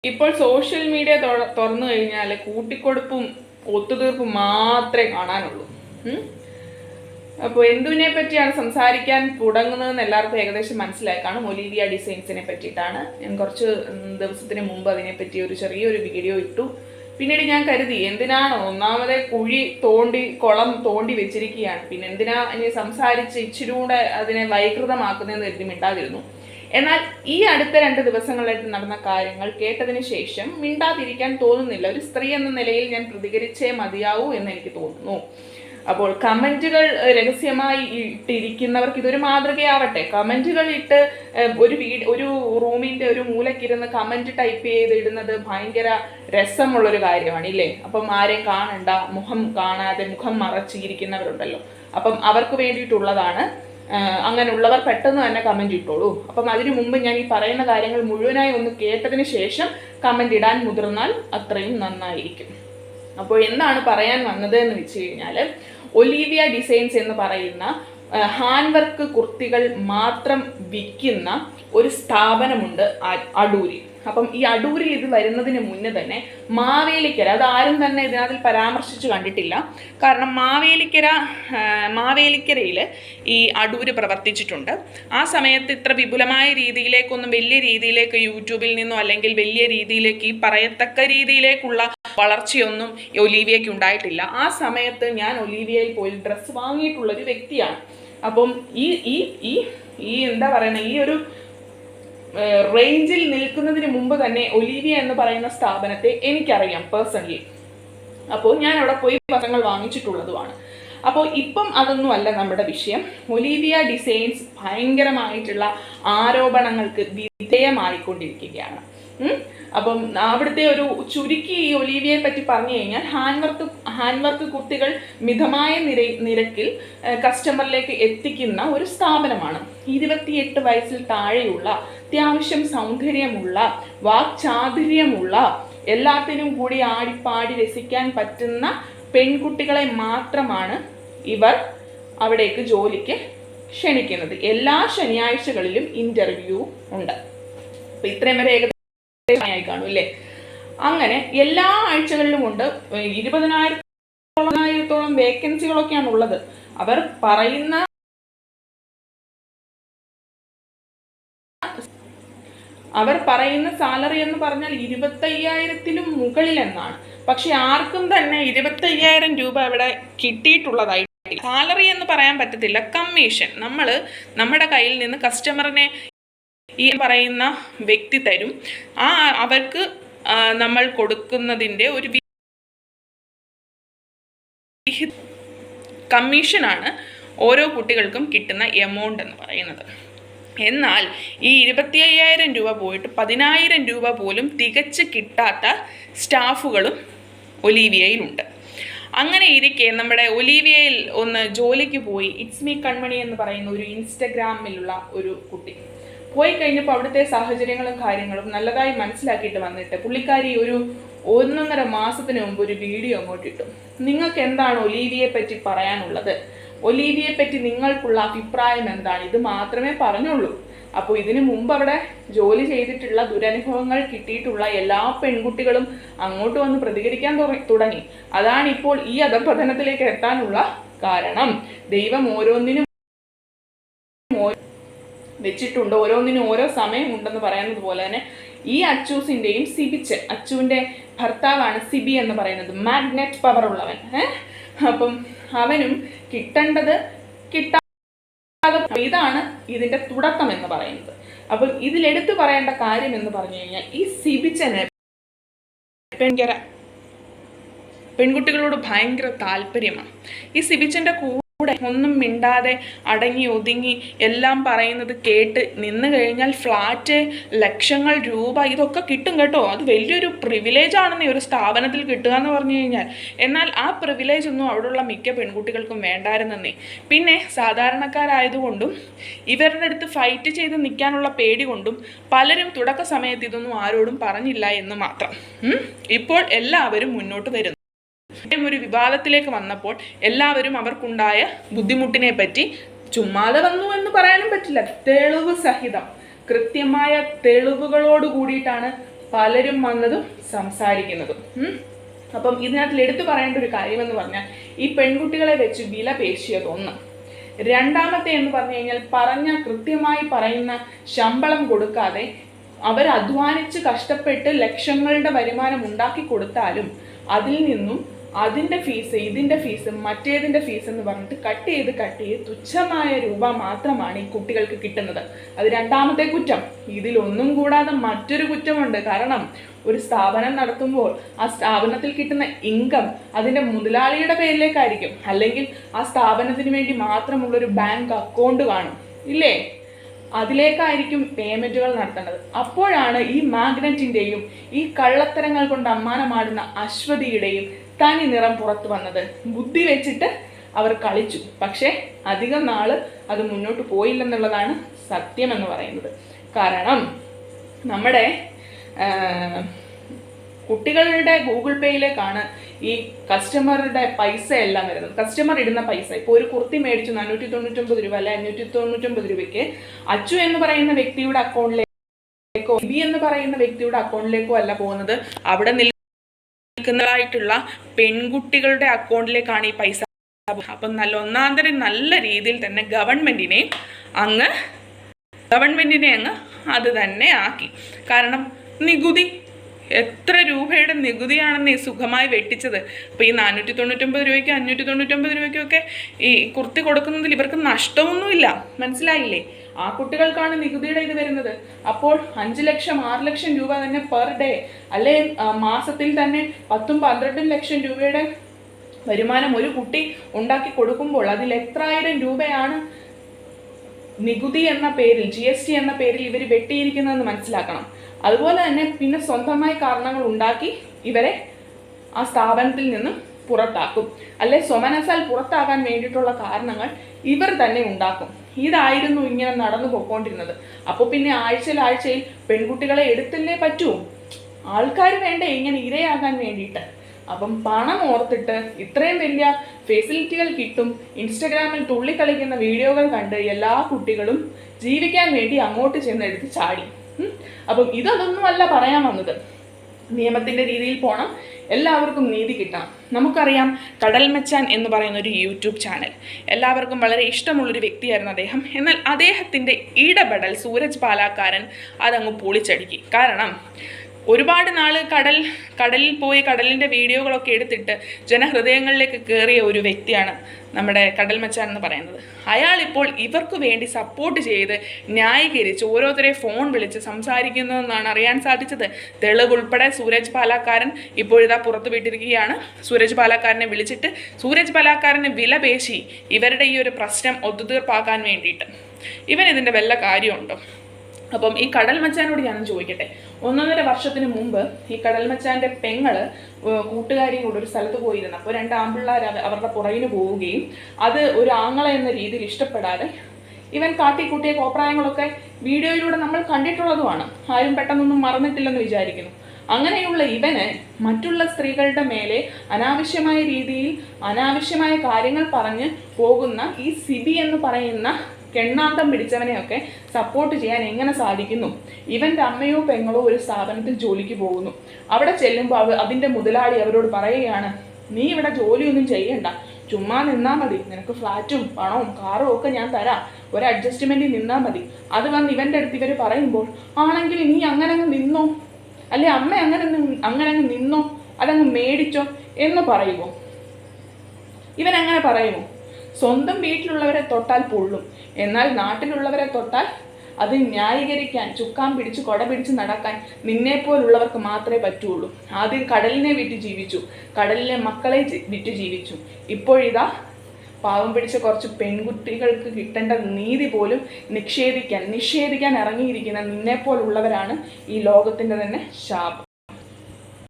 ഇപ്പോൾ social media തുറന്നു കഴിഞ്ഞാൽ കൂട്ടിക്കൊടുപ്പും ഒത്തുതീർപ്പും മാത്രമേ കാണാനുള്ളൂ. അപ്പോൾ എന്തിനെ പറ്റിയാണ് സംസാരിക്കാൻ തുടങ്ങുന്നതെന്ന് എല്ലാവർക്കും ഏകദേശം മനസ്സിലായി കാണും. ഒലീവിയ ഡിസൈൻസിനെ പറ്റിയിട്ടാണ്. ഞാൻ കുറച്ച് ദിവസത്തിന് മുമ്പ് അതിനെപ്പറ്റി ഒരു ചെറിയൊരു വീഡിയോ ഇട്ടു. പിന്നീട് ഞാൻ കരുതി എന്തിനാണോ ഒന്നാമതെ കുളം തോണ്ടി വെച്ചിരിക്കുകയാണ്, പിന്നെ എന്തിനാ ഇനി സംസാരിച്ച് ഇച്ചിരി കൂടെ അതിനെ വൈകൃതമാക്കുന്നതെന്ന് കരുതി മിണ്ടാതിരുന്നു. എന്നാൽ ഈ അടുത്ത 2 ദിവസങ്ങളായിട്ട് നടന്ന കാര്യങ്ങൾ കേട്ടതിന് ശേഷം മിണ്ടാതിരിക്കാൻ തോന്നുന്നില്ല. ഒരു സ്ത്രീ എന്ന നിലയിൽ ഞാൻ പ്രതികരിച്ചേ മതിയാവൂ എന്ന് എനിക്ക് തോന്നുന്നു. അപ്പോൾ കമന്റുകൾ രഹസ്യമായി ഇട്ടിരിക്കുന്നവർക്ക് ഇതൊരു മാതൃകയാവട്ടെ. കമന്റുകൾ ഇട്ട് ഒരു റൂമിന്റെ ഒരു മൂലക്കിരുന്ന് കമന്റ് ടൈപ്പ് ചെയ്തിടുന്നത് ഭയങ്കര രസമുള്ളൊരു കാര്യമാണ് ഇല്ലേ? അപ്പം ആരെയും കാണണ്ട, മുഖം കാണാതെ മുഖം മറച്ചിരിക്കുന്നവരുണ്ടല്ലോ, അപ്പം അവർക്ക് വേണ്ടിയിട്ടുള്ളതാണ്. അങ്ങനെയുള്ളവർ പെട്ടെന്ന് തന്നെ കമന്റ് ഇട്ടോളൂ. അപ്പം അതിനു മുമ്പ് ഞാൻ ഈ പറയുന്ന കാര്യങ്ങൾ മുഴുവനായി ഒന്ന് കേട്ടതിന് ശേഷം കമന്റ് ഇടാൻ മുതിർന്നാൽ അത്രയും നന്നായിരിക്കും. അപ്പോൾ എന്താണ് പറയാൻ വന്നത് എന്ന് വെച്ച് കഴിഞ്ഞാൽ, ഒലീവിയ ഡിസൈൻസ് എന്ന് പറയുന്ന ഹാൻഡ് വർക്ക് കുർത്തികൾ മാത്രം വിൽക്കുന്ന ഒരു സ്ഥാപനമുണ്ട് അടൂരി. അപ്പം ഈ അടൂരി ഇത് വരുന്നതിന് മുന്നേ തന്നെ മാവേലിക്കര, അതാരും തന്നെ ഇതിനകത്ത് പരാമർശിച്ച് കണ്ടിട്ടില്ല. കാരണം മാവേലിക്കരയിൽ ഈ അടൂര് പ്രവർത്തിച്ചിട്ടുണ്ട്. ആ സമയത്ത് ഇത്ര വിപുലമായ രീതിയിലേക്കൊന്നും, വലിയ രീതിയിലേക്ക് യൂട്യൂബിൽ നിന്നോ അല്ലെങ്കിൽ വലിയ രീതിയിലേക്ക് ഈ പറയത്തക്ക രീതിയിലേക്കുള്ള വളർച്ചയൊന്നും ഒലീവിയയ്ക്ക് ഉണ്ടായിട്ടില്ല. ആ സമയത്ത് ഞാൻ ഒലീവിയയിൽ പോയി ഡ്രസ്സ് വാങ്ങിയിട്ടുള്ളൊരു വ്യക്തിയാണ്. അപ്പം ഈ എന്താ പറയുക, ഈ ഒരു റേഞ്ചിൽ നിൽക്കുന്നതിന് മുമ്പ് തന്നെ ഒലീവിയ എന്ന് പറയുന്ന സ്ഥാപനത്തെ എനിക്കറിയാം പേഴ്സണലി. അപ്പോൾ ഞാൻ അവിടെ പോയി വസ്ത്രങ്ങൾ വാങ്ങിച്ചിട്ടുള്ളതുമാണ്. അപ്പോൾ ഇപ്പം അതൊന്നുമല്ല നമ്മുടെ വിഷയം. ഒലീവിയ ഡിസൈൻസ് ഭയങ്കരമായിട്ടുള്ള ആരോപണങ്ങൾക്ക് വിധേയമായിക്കൊണ്ടിരിക്കുകയാണ്. അപ്പം അവിടുത്തെ ഒരു ചുരുക്കി ഈ ഒലീവിയയെ പറ്റി പറഞ്ഞു കഴിഞ്ഞാൽ, ഹാൻഡ് വർക്ക് കുർത്തികൾ മിതമായ നിരക്കിൽ കസ്റ്റമറിലേക്ക് എത്തിക്കുന്ന ഒരു സ്ഥാപനമാണ്. 28 വയസ്സിൽ താഴെയുള്ള, അത്യാവശ്യം സൗന്ദര്യമുള്ള, വാക്ചാതുര്യമുള്ള, എല്ലാത്തിനും കൂടി ആടിപ്പാടി രസിക്കാൻ പറ്റുന്ന പെൺകുട്ടികളെ മാത്രമാണ് ഇവർ അവിടേക്ക് ജോലിക്ക് ക്ഷണിക്കുന്നത്. എല്ലാ ശനിയാഴ്ചകളിലും ഇന്റർവ്യൂ ഉണ്ട്. അപ്പൊ ഇത്രയും വരെ ആയി കാണും അല്ലേ? അങ്ങനെ എല്ലാ ആഴ്ചകളിലും ഉണ്ട്. 20,000-ഓളം വേക്കൻസികളൊക്കെയാണ് ഉള്ളത്. അവർ പറയുന്ന സാലറി എന്ന് പറഞ്ഞാൽ 25,000-ലും മുകളിൽ എന്നാണ്. പക്ഷെ ആർക്കും തന്നെ 25,000 രൂപ ഇവിടെ കിട്ടിയിട്ടുള്ളതായിട്ട് സാലറി എന്ന് പറയാൻ പറ്റത്തില്ല. കമ്മീഷൻ നമ്മുടെ കയ്യിൽ നിന്ന് കസ്റ്റമറിനെ ഈ പറയുന്ന വ്യക്തി തരും. അവർക്ക് നമ്മൾ കൊടുക്കുന്നതിൻ്റെ ഒരു കമ്മീഷനാണ് ഓരോ കുട്ടികൾക്കും കിട്ടുന്ന എമൗണ്ട് എന്ന് പറയുന്നത്. എന്നാൽ ഈ 25,000 രൂപ പോയിട്ട് 10,000 രൂപ പോലും തികച്ച് കിട്ടാത്ത സ്റ്റാഫുകളും ഒലീവിയയിലുണ്ട്. അങ്ങനെ ഇരിക്കെ നമ്മുടെ ഒലീവിയയിൽ ഒന്ന് ജോലിക്ക് പോയി ഇറ്റ്സ് മീ കൺമണി എന്ന് പറയുന്ന ഒരു ഇൻസ്റ്റഗ്രാമിലുള്ള ഒരു കുട്ടി പോയി കഴിഞ്ഞപ്പോൾ അവിടുത്തെ സാഹചര്യങ്ങളും കാര്യങ്ങളും നല്ലതായി മനസ്സിലാക്കിയിട്ട് വന്നിട്ട് പുള്ളിക്കാരി ഒരു 1.5 മാസത്തിന് മുമ്പ് ഒരു വീഡിയോ അങ്ങോട്ട് ഇട്ടു. നിങ്ങൾക്ക് എന്താണ് ഒലീവിയയെ പറ്റി പറയാനുള്ളത്? ഒലീവിയയെ പറ്റി നിങ്ങൾക്കുള്ള അഭിപ്രായം എന്താണ്? ഇത് മാത്രമേ പറഞ്ഞുള്ളൂ. അപ്പോൾ ഇതിനു മുമ്പ് അവിടെ ജോലി ചെയ്തിട്ടുള്ള, ദുരനുഭവങ്ങൾ കിട്ടിയിട്ടുള്ള എല്ലാ പെൺകുട്ടികളും അങ്ങോട്ട് വന്ന് പ്രതികരിക്കാൻ തുടങ്ങി. അതാണ് ഇപ്പോൾ ഈ അധപതനത്തിലേക്ക് എത്താനുള്ള കാരണം. ദൈവം ഓരോന്നിനും വെച്ചിട്ടുണ്ട്, ഓരോന്നിനും ഓരോ സമയം ഉണ്ടെന്ന് പറയുന്നത് പോലെ തന്നെ ഈ അച്ചൂസിൻ്റെയും അച്ചുവിൻ്റെ ഭർത്താവാണ് സിബി എന്ന് പറയുന്നത്, മാഗ്നറ്റ് പവർ ഉള്ളവൻ. അപ്പം അവനും കിട്ടേണ്ടത് കിട്ടാതെ, ഇതാണ് ഇതിൻ്റെ തുടക്കം എന്ന് പറയുന്നത്. അപ്പം ഇതിലെടുത്ത് പറയേണ്ട കാര്യം എന്ന് പറഞ്ഞു കഴിഞ്ഞാൽ, ഈ സിബിച്ചന് പെൺകുട്ടികളോട് ഭയങ്കര താല്പര്യമാണ്. ഈ സിബിച്ചൻ്റെ കൂടെ ഒന്നും മിണ്ടാതെ അടങ്ങി ഒതുങ്ങി എല്ലാം പറയുന്നത് കേട്ട് നിന്ന് കഴിഞ്ഞാൽ ഫ്ലാറ്റ്, ലക്ഷങ്ങൾ രൂപ ഇതൊക്കെ കിട്ടും കേട്ടോ. അത് വലിയൊരു പ്രിവിലേജ് ആണെന്ന് ഒരു സ്ഥാപനത്തിൽ കിട്ടുക എന്ന് പറഞ്ഞു കഴിഞ്ഞാൽ. എന്നാൽ ആ പ്രിവിലേജ് ഒന്നും അവിടെയുള്ള മിക്ക പെൺകുട്ടികൾക്കും വേണ്ടായിരുന്നേ. പിന്നെ സാധാരണക്കാരായതുകൊണ്ടും ഇവരുടെ അടുത്ത് ഫൈറ്റ് ചെയ്ത് നിൽക്കാനുള്ള പേടി കൊണ്ടും പലരും തുടക്ക സമയത്ത് ഇതൊന്നും ആരോടും പറഞ്ഞില്ല എന്ന് മാത്രം. ഇപ്പോൾ എല്ലാവരും മുന്നോട്ട് വരുന്നു. ഒരു വിവാദത്തിലേക്ക് വന്നപ്പോൾ എല്ലാവരും അവർക്കുണ്ടായ ബുദ്ധിമുട്ടിനെ പറ്റി ചുമ്മാതെ വന്നു എന്ന് പറയാനും പറ്റില്ല, തെളിവ് സഹിതം കൃത്യമായ തെളിവുകളോട് കൂടിയിട്ടാണ് പലരും വന്നതും സംസാരിക്കുന്നതും. അപ്പം ഇതിനകത്തിൽ എടുത്തു പറയേണ്ട ഒരു കാര്യമെന്ന് പറഞ്ഞാൽ ഈ പെൺകുട്ടികളെ വെച്ച് വില പേശിയതൊന്ന്. രണ്ടാമത്തെ എന്ന് പറഞ്ഞു കഴിഞ്ഞാൽ കൃത്യമായി പറയുന്ന ശമ്പളം കൊടുക്കാതെ അവർ അധ്വാനിച്ച് കഷ്ടപ്പെട്ട് ലക്ഷങ്ങളുടെ വരുമാനം ഉണ്ടാക്കി കൊടുത്താലും അതിൽ നിന്നും അതിൻ്റെ ഫീസ്, ഇതിൻ്റെ ഫീസ്, മറ്റേതിൻ്റെ ഫീസ് എന്ന് പറഞ്ഞിട്ട് കട്ട് ചെയ്ത് തുച്ഛമായ രൂപ മാത്രമാണ് ഈ കുട്ടികൾക്ക് കിട്ടുന്നത്. അത് രണ്ടാമത്തെ കുറ്റം. ഇതിലൊന്നും കൂടാതെ മറ്റൊരു കുറ്റമുണ്ട്. കാരണം ഒരു സ്ഥാപനം നടത്തുമ്പോൾ ആ സ്ഥാപനത്തിൽ കിട്ടുന്ന ഇൻകം അതിൻ്റെ മുതലാളിയുടെ പേരിലേക്കായിരിക്കും, അല്ലെങ്കിൽ ആ സ്ഥാപനത്തിന് വേണ്ടി മാത്രമുള്ളൊരു ബാങ്ക് അക്കൗണ്ട് കാണും, ഇല്ലേ? അതിലേക്കായിരിക്കും പേയ്മെൻറ്റുകൾ നടത്തേണ്ടത്. അപ്പോഴാണ് ഈ മാഗ്നറ്റിൻ്റെയും ഈ കള്ളത്തരങ്ങൾ കൊണ്ട് അമ്മാനമാടുന്ന അശ്വതിയുടെയും തനി നിറം പുറത്തു വന്നത്. ബുദ്ധി വെച്ചിട്ട് അവർ കളിച്ചു, പക്ഷേ അധികം നാള് അത് മുന്നോട്ട് പോയില്ലെന്നുള്ളതാണ് സത്യം എന്ന് പറയുന്നത്. കാരണം നമ്മുടെ കുട്ടികളുടെ ഗൂഗിൾ പേയിലേക്കാണ് ഈ കസ്റ്റമറുടെ പൈസ എല്ലാം വരുന്നത്. കസ്റ്റമർ ഇടുന്ന പൈസ, ഇപ്പോൾ ഒരു കുർത്തി മേടിച്ചു 499 രൂപ അല്ലെ 599 രൂപയ്ക്ക് അച്ചു എന്ന് പറയുന്ന വ്യക്തിയുടെ അക്കൗണ്ടിലേക്കോ ബി എന്ന് പറയുന്ന വ്യക്തിയുടെ അക്കൗണ്ടിലേക്കോ അല്ല പോകുന്നത്, അവിടെ നിൽക്കുന്നതായിട്ടുള്ള പെൺകുട്ടികളുടെ അക്കൗണ്ടിലേക്കാണ് ഈ പൈസ. അപ്പം ഒന്നാന്തരം നല്ല രീതിയിൽ തന്നെ ഗവൺമെന്റിനെ അങ്ങ് അത് തന്നെ ആക്കി. കാരണം നികുതി, എത്ര രൂപയുടെ നികുതിയാണെന്ന് ഈ സുഖമായി വെട്ടിച്ചത്. അപ്പോൾ ഈ 499 രൂപയ്ക്ക് 599 രൂപയ്ക്കൊക്കെ ഈ കുർത്തി കൊടുക്കുന്നതിൽ ഇവർക്ക് നഷ്ടമൊന്നുമില്ല, മനസ്സിലായില്ലേ? ആ കുട്ടികൾക്കാണ് നികുതിയുടെ ഇത് വരുന്നത്. അപ്പോൾ 5 ലക്ഷം 6 ലക്ഷം രൂപ തന്നെ പെർ ഡേ, അല്ലെ മാസത്തിൽ തന്നെ 10-12 ലക്ഷം രൂപയുടെ വരുമാനം ഒരു കുട്ടി ഉണ്ടാക്കി കൊടുക്കുമ്പോൾ അതിൽ എത്രായിരം രൂപയാണ് നികുതി എന്ന പേരിൽ, GST എന്ന പേരിൽ ഇവർ വെട്ടിയിരിക്കുന്നതെന്ന് മനസ്സിലാക്കണം. അതുപോലെ തന്നെ പിന്നെ സ്വന്തമായി കാരണങ്ങൾ ഉണ്ടാക്കി ഇവരെ ആ സ്ഥാപനത്തിൽ നിന്നും പുറത്താക്കും, അല്ലെ സ്വമനസാൽ പുറത്താകാൻ വേണ്ടിയിട്ടുള്ള കാരണങ്ങൾ ഇവർ തന്നെ ഉണ്ടാക്കും. ഇതായിരുന്നു ഇങ്ങനെ നടന്നു പോയിക്കൊണ്ടിരുന്നത്. അപ്പോൾ പിന്നെ ആഴ്ചയിൽ പെൺകുട്ടികളെ എടുത്തല്ലേ പറ്റൂ, ആൾക്കാർ വേണ്ടേ ഇങ്ങനെ ഇരയാകാൻ വേണ്ടിയിട്ട്. അപ്പം പണം ഓർത്തിട്ട് ഇത്രയും വലിയ ഫെസിലിറ്റികൾ കിട്ടും, ഇൻസ്റ്റഗ്രാമിൽ തുള്ളിക്കളിക്കുന്ന വീഡിയോകൾ കണ്ട് എല്ലാ കുട്ടികളും ജീവിക്കാൻ വേണ്ടി അങ്ങോട്ട് ചെന്നെടുത്ത് ചാടി. അപ്പം അതൊന്നുമല്ല പറയാൻ വന്നത്. നിയമത്തിൻ്റെ രീതിയിൽ പോകണം, എല്ലാവർക്കും നീതി കിട്ടണം. നമുക്കറിയാം കടൽ മച്ചാൻ എന്ന് പറയുന്ന ഒരു യൂട്യൂബ് ചാനൽ, എല്ലാവർക്കും വളരെ ഇഷ്ടമുള്ളൊരു വ്യക്തിയായിരുന്നു അദ്ദേഹം. എന്നാൽ അദ്ദേഹത്തിൻ്റെ ഇടപെടൽ സൂരജ് പാലാക്കാരൻ അതങ്ങ് പൊളിച്ചടുക്കി. കാരണം ഒരുപാട് നാൾ കടലിൽ പോയി കടലിൻ്റെ വീഡിയോകളൊക്കെ എടുത്തിട്ട് ജനഹൃദയങ്ങളിലേക്ക് കയറിയ ഒരു വ്യക്തിയാണ് നമ്മുടെ കടൽ മച്ചാൻ എന്ന് പറയുന്നത്. അയാളിപ്പോൾ ഇവർക്ക് വേണ്ടി സപ്പോർട്ട് ചെയ്ത് ന്യായീകരിച്ച് ഓരോരുത്തരെ ഫോൺ വിളിച്ച് സംസാരിക്കുന്നതെന്നാണ് അറിയാൻ സാധിച്ചത്. തെളിവുൾപ്പെടെ സൂരജ് പാലാക്കാരൻ ഇപ്പോഴിതാ പുറത്തു വിട്ടിരിക്കുകയാണ്. സൂരജ് പാലാക്കാരനെ വിളിച്ചിട്ട് സൂരജ് പാലാക്കാരന് വില പേശി ഇവരുടെ ഈ ഒരു പ്രശ്നം ഒത്തുതീർപ്പാക്കാൻ വേണ്ടിയിട്ട്. ഇതിൻ്റെ വല്ല കാര്യമുണ്ടോ? അപ്പം ഈ കടൽ മച്ചാനോട് ഞാനൊന്ന് ചോദിക്കട്ടെ. 1.5 വർഷത്തിന് മുമ്പ് ഈ കടൽ മച്ചാൻ്റെ പെങ്ങള് കൂട്ടുകാരിയും കൂടെ ഒരു സ്ഥലത്ത് പോയിരുന്നു. അപ്പോൾ 2 ആൺപിള്ളേർ അവരുടെ പുറകിന് പോവുകയും അത് ഒരു ആങ്ങള എന്ന രീതിയിൽ ഇഷ്ടപ്പെടാതെ ഇവൻ കാട്ടിക്കൂട്ടിയ കോപ്രായങ്ങളൊക്കെ വീഡിയോയിലൂടെ നമ്മൾ കണ്ടിട്ടുള്ളതുമാണ്. ആരും പെട്ടെന്നൊന്നും മറന്നിട്ടില്ലെന്ന് വിചാരിക്കുന്നു. അങ്ങനെയുള്ള ഇവന് മറ്റുള്ള സ്ത്രീകളുടെ മേലെ അനാവശ്യമായ രീതിയിൽ അനാവശ്യമായ കാര്യങ്ങൾ പറഞ്ഞ് പോകുന്ന ഈ സിബി എന്ന് പറയുന്ന കെണ്ണാന്തം പിടിച്ചവനെയൊക്കെ സപ്പോർട്ട് ചെയ്യാൻ എങ്ങനെ സാധിക്കുന്നു? ഇവൻ്റെ അമ്മയോ പെങ്ങളോ ഒരു സ്ഥാപനത്തിൽ ജോലിക്ക് പോകുന്നു. അവിടെ ചെല്ലുമ്പോൾ അതിൻ്റെ മുതലാളി അവരോട് പറയുകയാണ്, നീ ഇവിടെ ജോലിയൊന്നും ചെയ്യണ്ട, ചുമ്മാ നിന്നാൽ മതി, നിനക്ക് ഫ്ലാറ്റും പണവും കാറും ഒക്കെ ഞാൻ തരാം, ഒരു അഡ്ജസ്റ്റ്മെൻറ്റിൽ നിന്നാൽ മതി. അത് വന്ന് ഇവൻ്റെ അടുത്ത് ഇവർ പറയുമ്പോൾ ആണെങ്കിൽ നീ അങ്ങനെ അങ്ങ് നിന്നോ, അല്ലെ അമ്മ അങ്ങനെ അങ്ങ് നിന്നോ, അതങ്ങ് മേടിച്ചോ എന്ന് പറയുമോ? ഇവൻ അങ്ങനെ പറയുമോ? സ്വന്തം വീട്ടിലുള്ളവരെ തൊട്ടാൽ പൊള്ളും, എന്നാൽ നാട്ടിലുള്ളവരെ തൊട്ടാൽ അത് ന്യായീകരിക്കാൻ, ചുക്കാൻ പിടിച്ച് കൊട പിടിച്ച് നടക്കാൻ നിന്നെപ്പോലുള്ളവർക്ക് മാത്രമേ പറ്റുള്ളൂ. ആദ്യം കടലിനെ വിറ്റ് ജീവിച്ചു, കടലിലെ മക്കളെ വിറ്റ് ജീവിച്ചു. ഇപ്പോഴിതാ പാവം പിടിച്ച കുറച്ച് പെൺകുട്ടികൾക്ക് കിട്ടേണ്ട നീതി പോലും നിഷേധിക്കാൻ ഇറങ്ങിയിരിക്കുന്ന നിന്നെപ്പോലുള്ളവരാണ് ഈ ലോകത്തിൻ്റെ തന്നെ ശാപം.